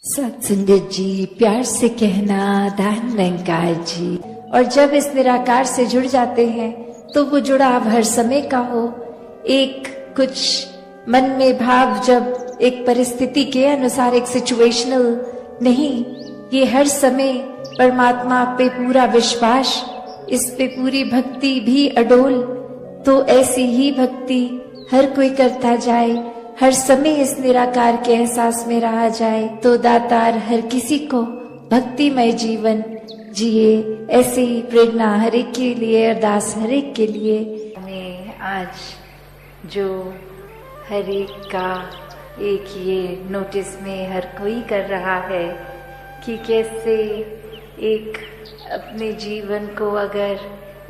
सत्संगत जी, प्यार से कहना दान निरंकार जी। और जब इस निराकार से जुड़ जाते हैं तो वो जुड़ाव हर समय का हो। एक कुछ मन में भाव जब एक परिस्थिति के अनुसार, एक सिचुएशनल नहीं, ये हर समय परमात्मा पे पूरा विश्वास, इस पे पूरी भक्ति भी अडोल। तो ऐसी ही भक्ति हर कोई करता जाए, हर समय इस निराकार के एहसास में रहा जाए, तो दातार हर किसी को भक्तिमय जीवन जिए। ऐसी ही प्रेरणा हर एक के लिए, अरदास हर एक के लिए। हमें आज जो हर एक का एक ये नोटिस में हर कोई कर रहा है कि कैसे एक अपने जीवन को अगर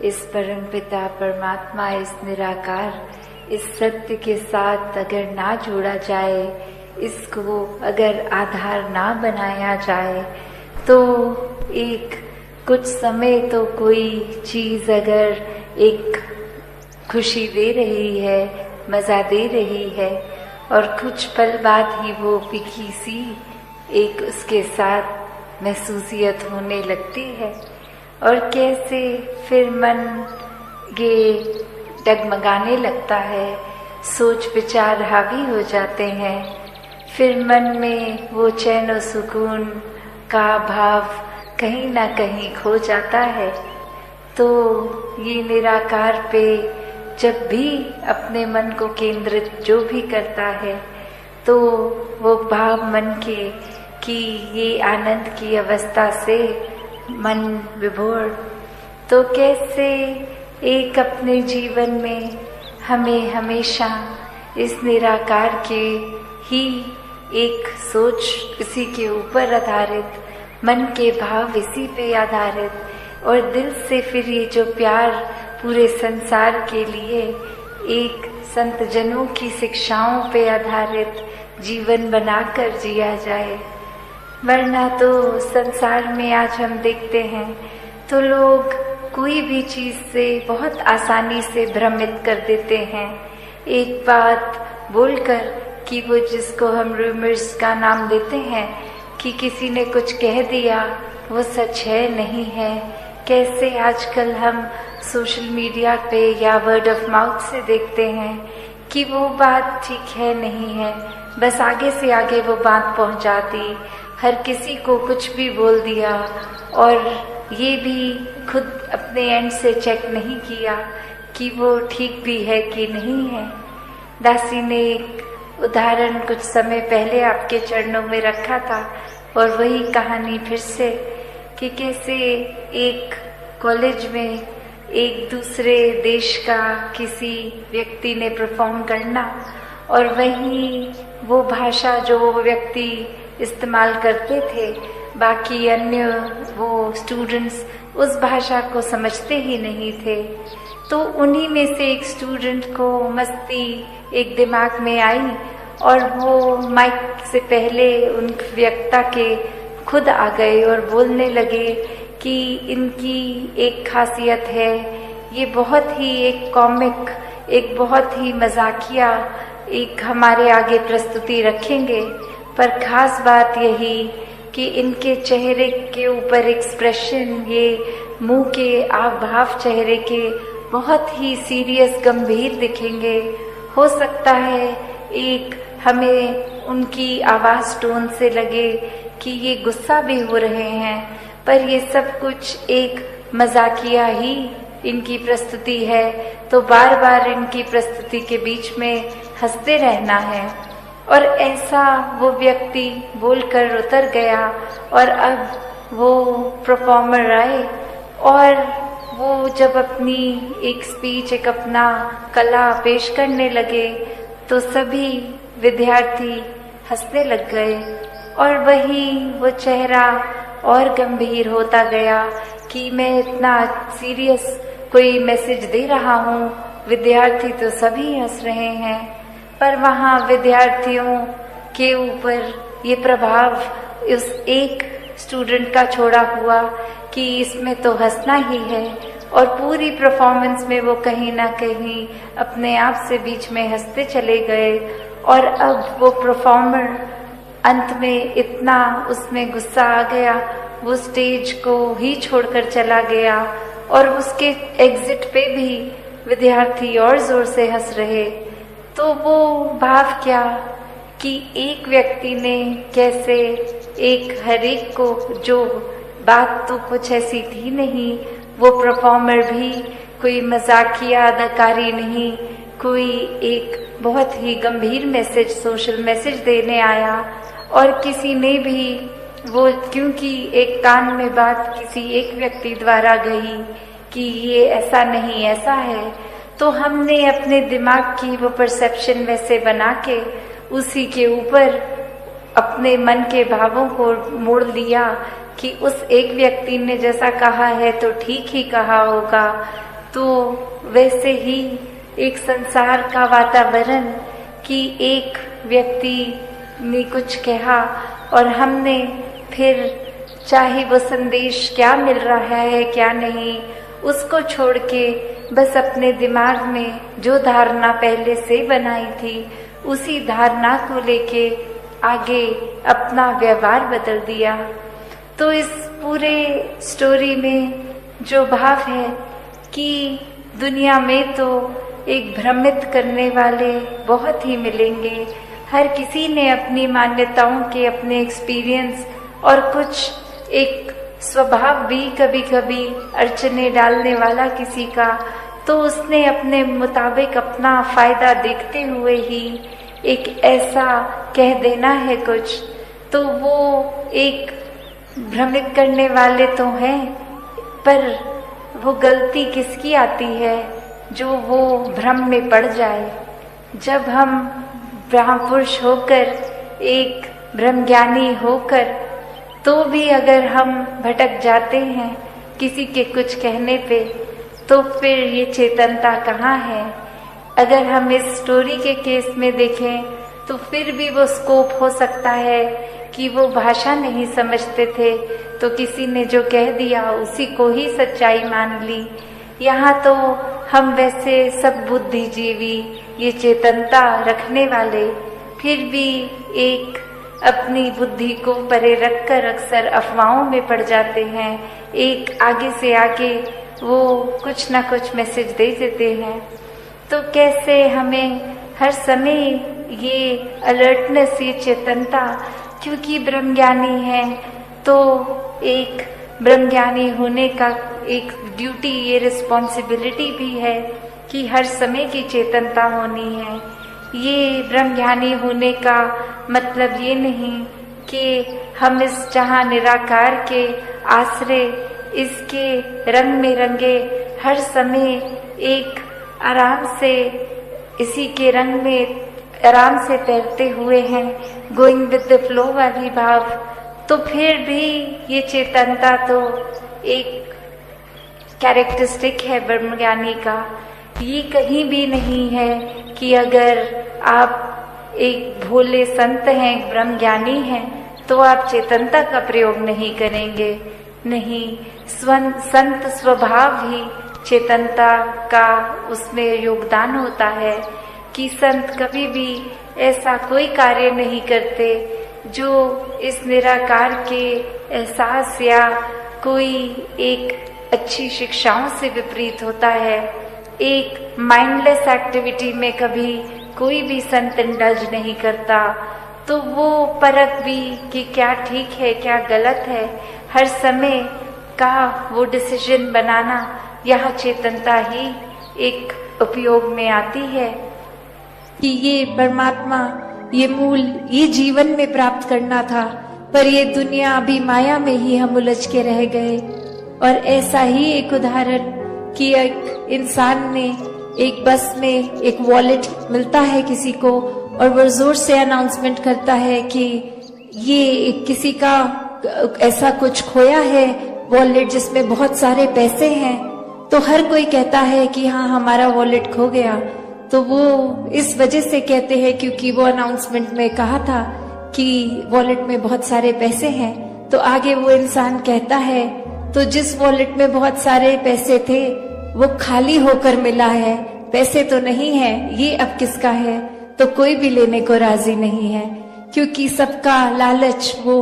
इस परमपिता परमात्मा, इस निराकार, इस सत्य के साथ अगर ना जोड़ा जाए, इसको अगर आधार ना बनाया जाए, तो एक कुछ समय तो कोई चीज अगर एक खुशी दे रही है, मजा दे रही है, और कुछ पल बाद ही वो फीकी सी एक उसके साथ महसूसियत होने लगती है। और कैसे फिर मन ये डगमगाने लगता है, सोच विचार हावी हो जाते हैं, फिर मन में वो चैन और सुकून का भाव कहीं ना कहीं खो जाता है। तो ये निराकार पे जब भी अपने मन को केंद्रित जो भी करता है, तो वो भाव मन के कि ये आनंद की अवस्था से मन विभोर, तो कैसे एक अपने जीवन में हमें हमेशा इस निराकार के ही एक सोच, इसी के ऊपर आधारित, मन के भाव इसी पे आधारित, और दिल से फिर ये जो प्यार पूरे संसार के लिए एक संत जनों की शिक्षाओं पे आधारित जीवन बनाकर जिया जाए। वरना तो संसार में आज हम देखते हैं तो लोग कोई भी चीज से बहुत आसानी से भ्रमित कर देते हैं। एक बात बोलकर कि वो जिसको हम रूमर्स का नाम देते हैं कि किसी ने कुछ कह दिया वो सच है नहीं है। कैसे आजकल हम सोशल मीडिया पे या वर्ड ऑफ माउथ से देखते हैं कि वो बात ठीक है नहीं है, बस आगे से आगे वो बात पहुंचा दी, हर किसी को कुछ भी बोल दिया, और ये भी खुद अपने एंड से चेक नहीं किया कि वो ठीक भी है कि नहीं है। दासी ने एक उदाहरण कुछ समय पहले आपके चरणों में रखा था, और वही कहानी फिर से कि कैसे एक कॉलेज में एक दूसरे देश का किसी व्यक्ति ने परफॉर्म करना, और वहीं वो भाषा जो वो व्यक्ति इस्तेमाल करते थे, बाकी अन्य वो स्टूडेंट्स उस भाषा को समझते ही नहीं थे। तो उन्हीं में से एक स्टूडेंट को मस्ती एक दिमाग में आई, और वो माइक से पहले उन वक्ता के खुद आ गए और बोलने लगे कि इनकी एक खासियत है, ये बहुत ही एक कॉमिक, एक बहुत ही मजाकिया एक हमारे आगे प्रस्तुति रखेंगे, पर खास बात यही कि इनके चेहरे के ऊपर एक्सप्रेशन, ये मुंह के आव भाव चेहरे के बहुत ही सीरियस, गंभीर दिखेंगे। हो सकता है एक हमें उनकी आवाज टोन से लगे कि ये गुस्सा भी हो रहे हैं, पर ये सब कुछ एक मजाकिया ही इनकी प्रस्तुति है, तो बार बार इनकी प्रस्तुति के बीच में हंसते रहना है। और ऐसा वो व्यक्ति बोलकर उतर गया, और अब वो परफॉर्मर आए, और वो जब अपनी एक स्पीच, एक अपना कला पेश करने लगे, तो सभी विद्यार्थी हंसने लग गए, और वही वो चेहरा और गंभीर होता गया कि मैं इतना सीरियस कोई मैसेज दे रहा हूँ, विद्यार्थी तो सभी हंस रहे हैं, पर वहाँ विद्यार्थियों के ऊपर ये प्रभाव उस एक स्टूडेंट का छोड़ा हुआ कि इसमें तो हंसना ही है, और पूरी परफॉर्मेंस में वो कहीं ना कहीं अपने आप से बीच में हंसते चले गए। और अब वो परफॉर्मर अंत में इतना उसमें गुस्सा आ गया, वो स्टेज को ही छोड़कर चला गया और उसके एग्जिट पे भी विद्यार्थी और जोर से हंस रहे। तो वो भाव क्या कि एक व्यक्ति ने कैसे एक हर एक को, जो बात तो कुछ ऐसी थी नहीं, वो परफॉर्मर भी कोई मजाकिया अदाकारी नहीं, कोई एक बहुत ही गंभीर मैसेज, सोशल मैसेज देने आया और किसी ने भी वो, क्योंकि एक कान में बात किसी एक व्यक्ति द्वारा गई कि ये ऐसा नहीं ऐसा है, तो हमने अपने दिमाग की वो परसेप्शन वैसे बना के उसी के ऊपर अपने मन के भावों को मोड़ लिया कि उस एक व्यक्ति ने जैसा कहा है तो ठीक ही कहा होगा। तो वैसे ही एक संसार का वातावरण कि एक व्यक्ति ने कुछ कहा और हमने फिर, चाहे वो संदेश क्या मिल रहा है क्या नहीं, उसको छोड़ के बस अपने दिमाग में जो धारणा पहले से बनाई थी उसी धारणा को लेके आगे अपना व्यवहार बदल दिया। तो इस पूरे स्टोरी में जो भाव है कि दुनिया में तो एक भ्रमित करने वाले बहुत ही मिलेंगे, हर किसी ने अपनी मान्यताओं के, अपने एक्सपीरियंस और कुछ एक स्वभाव भी कभी कभी अड़चने डालने वाला किसी का, तो उसने अपने मुताबिक अपना फायदा देखते हुए ही एक ऐसा कह देना है कुछ, तो वो एक भ्रमित करने वाले तो हैं, पर वो गलती किसकी आती है जो वो भ्रम में पड़ जाए। जब हम ब्रह्मपुरुष होकर, एक ब्रह्मज्ञानी होकर, तो भी अगर हम भटक जाते हैं किसी के कुछ कहने पे, तो फिर ये चेतनता कहाँ है। अगर हम इस स्टोरी के केस में देखें तो फिर भी वो स्कोप हो सकता है कि वो भाषा नहीं समझते थे तो किसी ने जो कह दिया उसी को ही सच्चाई मान ली। यहाँ तो हम वैसे सब बुद्धिजीवी, ये चेतनता रखने वाले, फिर भी एक अपनी बुद्धि को परे रखकर अक्सर अफवाहों में पड़ जाते हैं। एक आगे से आगे वो कुछ ना कुछ मैसेज दे देते हैं। तो कैसे हमें हर समय ये अलर्टनेस, ये चेतनता, क्योंकि ब्रह्मज्ञानी है तो एक ब्रह्मज्ञानी होने का एक ड्यूटी, ये रिस्पॉन्सिबिलिटी भी है कि हर समय की चेतनता होनी है। ये ब्रह्मज्ञानी होने का मतलब ये नहीं कि हम इस जहाँ निराकार के आश्रय, इसके रंग में रंगे हर समय एक आराम से इसी के रंग में आराम से तैरते हुए हैं, गोइंग विद द फ्लो वाली भाव। तो फिर भी ये चेतनता तो एक कैरेक्टरिस्टिक है ब्रह्मज्ञानी का। ये कहीं भी नहीं है कि अगर आप एक भोले संत हैं, ब्रह्मज्ञानी हैं, तो आप चेतनता का प्रयोग नहीं करेंगे। नहीं, संत स्वभाव ही चेतनता का उसमें योगदान होता है कि संत कभी भी ऐसा कोई कार्य नहीं करते जो इस निराकार के एहसास या कोई एक अच्छी शिक्षाओं से विपरीत होता है। एक माइंडलेस एक्टिविटी में कभी कोई भी संत इंडल्ज नहीं करता, तो वो परख भी कि क्या ठीक है क्या गलत है, हर समय का वो डिसीजन बनाना, यह चेतनता ही एक उपयोग में आती है कि ये परमात्मा, ये मूल, ये जीवन में प्राप्त करना था, पर ये दुनिया अभी माया में ही हम उलझ के रह गए। और ऐसा ही एक उदाहरण कि एक इंसान ने एक बस में एक वॉलेट मिलता है किसी को और वो जोर से अनाउंसमेंट करता है कि ये किसी का ऐसा कुछ खोया है वॉलेट जिसमें बहुत सारे पैसे हैं। तो हर कोई कहता है कि हाँ हमारा वॉलेट खो गया। तो वो इस वजह से कहते हैं क्योंकि वो अनाउंसमेंट में कहा था कि वॉलेट में बहुत सारे पैसे हैं। तो आगे वो इंसान कहता है तो जिस वॉलेट में बहुत सारे पैसे थे वो खाली होकर मिला है, पैसे तो नहीं है, ये अब किसका है? तो कोई भी लेने को राजी नहीं है। क्योंकि सबका लालच वो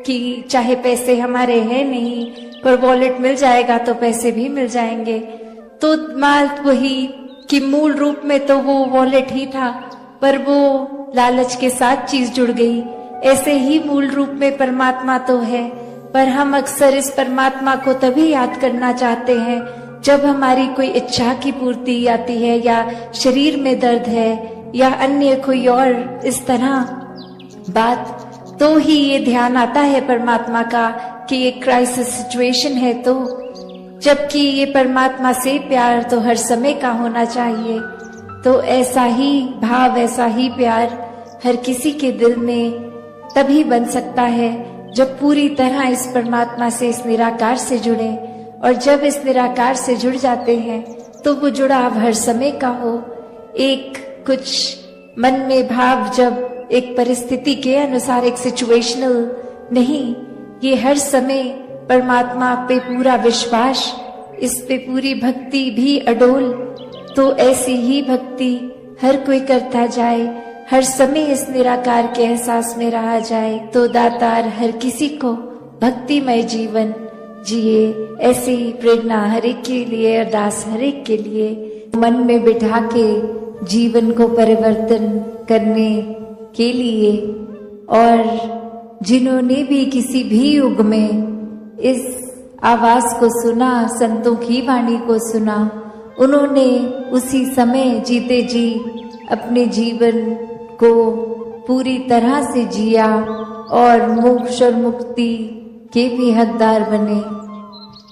कि चाहे पैसे हमारे हैं नहीं, पर वॉलेट मिल जाएगा तो पैसे भी मिल जाएंगे। तो बात वही कि मूल रूप में तो वो वॉलेट ही था, पर वो लालच के साथ चीज जुड़ गई। ऐसे ही मूल रूप में परमात्मा तो है, पर हम अक्सर इस परमात्मा को तभी याद करना चाहते हैं जब हमारी कोई इच्छा की पूर्ति आती है, या शरीर में दर्द है, या अन्य कोई और इस तरह बात, तो ही ये ध्यान आता है परमात्मा का कि ये क्राइसिस सिचुएशन है। तो जबकि ये परमात्मा से प्यार तो हर समय का होना चाहिए। तो ऐसा ही भाव, ऐसा ही प्यार हर किसी के दिल में तभी बन सकता है जब पूरी तरह इस परमात्मा से, इस निराकार से जुड़े। और जब इस निराकार से जुड़ जाते हैं तो वो जुड़ाव हर समय का हो। एक कुछ मन में भाव जब एक परिस्थिति के अनुसार, एक सिचुएशनल नहीं, ये हर समय परमात्मा पे पूरा विश्वास, इस पे पूरी भक्ति भी अडोल। तो ऐसी ही भक्ति हर कोई करता जाए, हर समय इस निराकार के एहसास में रहा जाए, तो दातार हर किसी को भक्तिमय जीवन जिए। ऐसी प्रेरणा हर एक के लिए, अरदास हर एक के लिए मन में बिठा के जीवन को परिवर्तन करने के लिए। और जिन्होंने भी किसी भी युग में इस आवाज को सुना, संतों की वाणी को सुना, उन्होंने उसी समय जीते जी अपने जीवन को पूरी तरह से जिया और मोक्ष और मुक्ति के भी हकदार बने।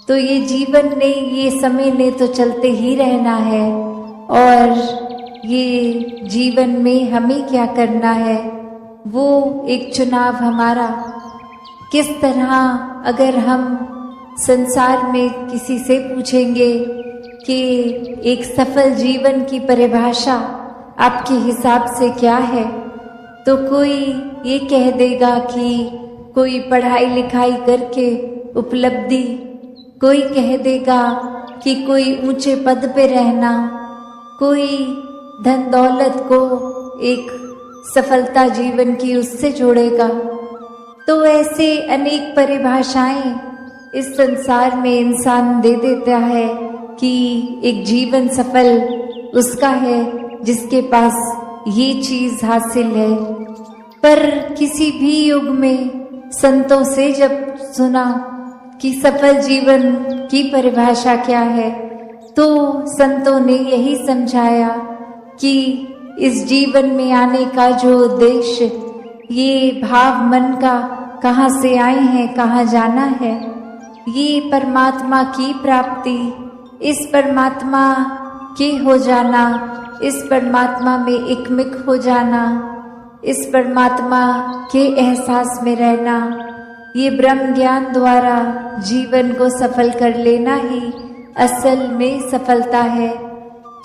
तो ये जीवन ने, ये समय ने तो चलते ही रहना है, और ये जीवन में हमें क्या करना है वो एक चुनाव हमारा। किस तरह, अगर हम संसार में किसी से पूछेंगे कि एक सफल जीवन की परिभाषा आपके हिसाब से क्या है, तो कोई ये कह देगा कि कोई पढ़ाई लिखाई करके उपलब्धि, कोई कह देगा कि कोई ऊंचे पद पे रहना, कोई धन दौलत को एक सफलता जीवन की उससे जोड़ेगा। तो ऐसे अनेक परिभाषाएं इस संसार में इंसान दे देता है कि एक जीवन सफल उसका है जिसके पास ये चीज हासिल है। पर किसी भी युग में संतों से जब सुना कि सफल जीवन की परिभाषा क्या है, तो संतों ने यही समझाया कि इस जीवन में आने का जो उद्देश्य, ये भाव मन का कहाँ से आए हैं, कहाँ जाना है, ये परमात्मा की प्राप्ति, इस परमात्मा के हो जाना, इस परमात्मा में एकमिक हो जाना, इस परमात्मा के एहसास में रहना, ये ब्रह्म ज्ञान द्वारा जीवन को सफल कर लेना ही असल में सफलता है।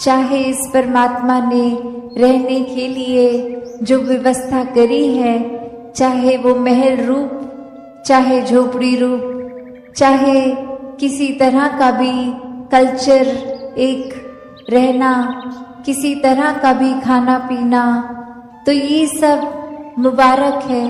चाहे इस परमात्मा ने रहने के लिए जो व्यवस्था करी है, चाहे वो महल रूप, चाहे झोपड़ी रूप, चाहे किसी तरह का भी कल्चर एक रहना, किसी तरह का भी खाना पीना, तो ये सब मुबारक है।